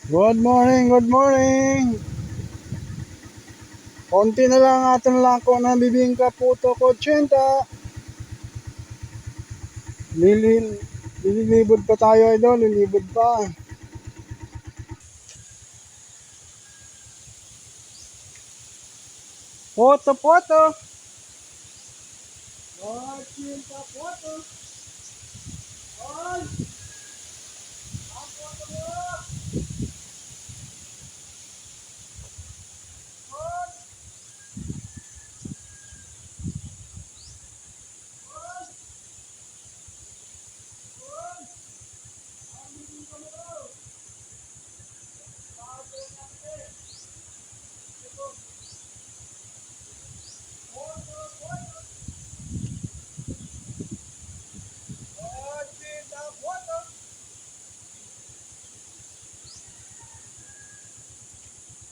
Good morning, good morning. Konti na lang atin lang ko na bibingka puto ko 80. Lilin, lilibod pa tayo idol, lilibod pa. Poto, poto. Oh, 80 poto. Oh, poto mo.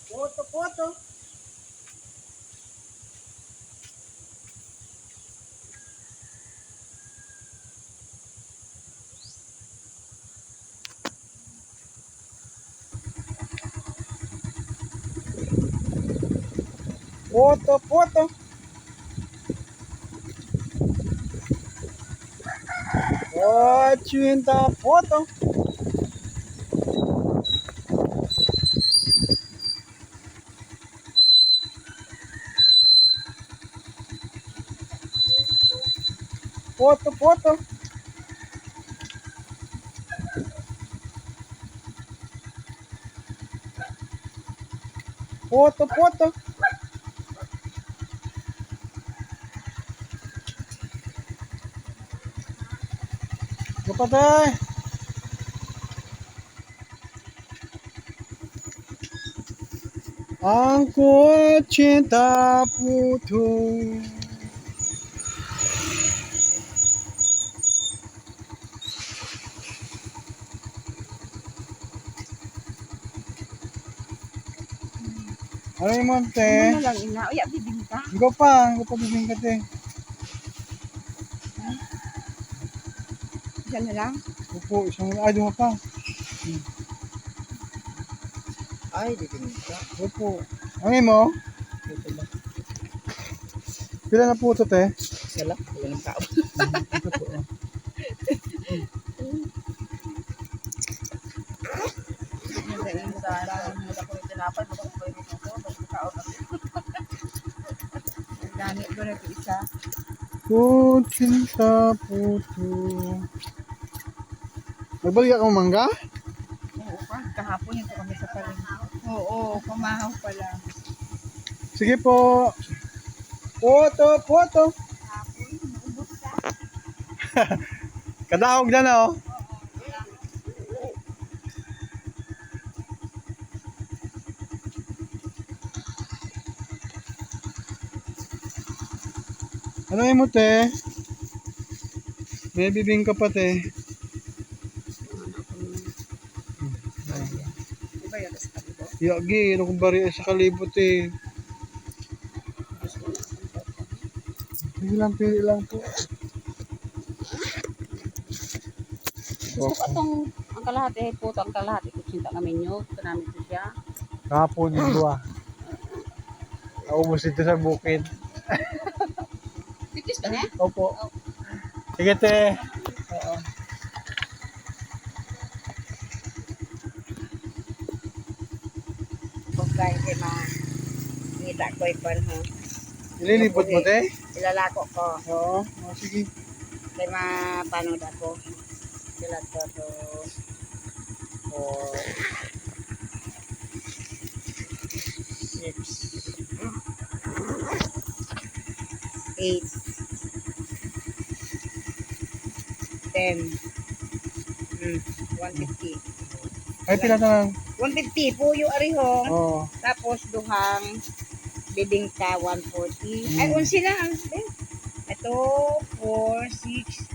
Poto, poto. Poto, poto. 80 poto. Poto, poto. Poto, poto. Kapatay. Ang kutsinta puto. Ano yung monte? Ano lang ina? Uy, bibing ka? Hindi pa bibing ka te. Diyan na lang? Upo, isang ay doon pa. Ay, bibing ka. Upo. Ang mo? Pila na puto te? Wala, wala ng tao. Ito po. Nagain sa mula ko yung tinapay, bakit ko yung ito, bakit tao na ang dami ko na ito isa. Kutsinta puto. Nagbalik ako mangga? Oo pa, kahapon ito kami sa paling. Oo, kumahaw pala. Sige po. Puto, puto. Kahapon, naubos ka? Kadahog na oh. Ano yung mo te? May bibing ka pa te. Diba yun, sa kalibo? Yagi, ano kung bari sa kalibot eh. Sige lang, pili lang po. Gusto ko itong, ang kalahati, puto, ang kalahati, kutsinta namin nyo. Gusto namin ito siya. Kahapon yung dua. Naubos ito sa bukid. Titis ba niya? Opo. Sige te. Oo. Pagkain kay mga ngita ko ipon ha. Ililibot mo te? Ilalako ko. Oo. Oh, sige. Kay mapanood ako. Sila to to. Oh. 6. 8. 10. 150. Ay, pila na lang. 150 puyo arihong. Oo. Tapos duhang bibingka 140. Ay, 11 lang. Ito, 4, 6,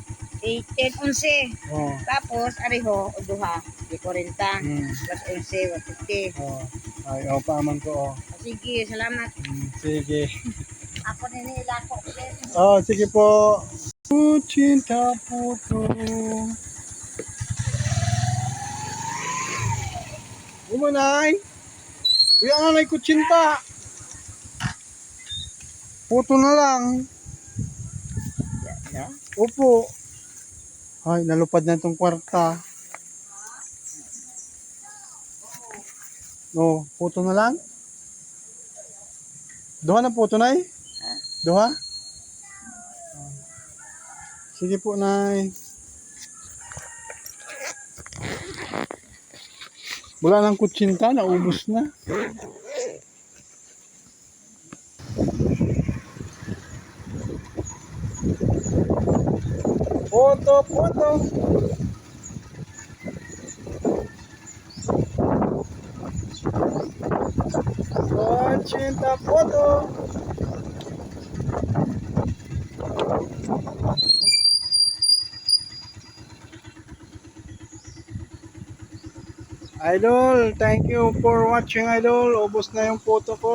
8, 10, 11. Oo. Tapos, ariho, o duha, di 40. Mm. Plus 11, 150. Oo. Ay, oh, paaman ko oh. Sige, salamat. Sige. Ako nila ko. Oh, sige po. Kutsinta puto. Umanay. Kuya nanay kutsinta. Puto na lang. Yeah. Opo. Ay, nalupad na itong kwarta. No, puto na lang. Duha na puto, nay? Duha? Sige po, nay. Wala nang kutsinta, naubos na. Photo, photo. Kutsinta, photo. Idol, thank you for watching, Idol. Ubos na yung photo ko.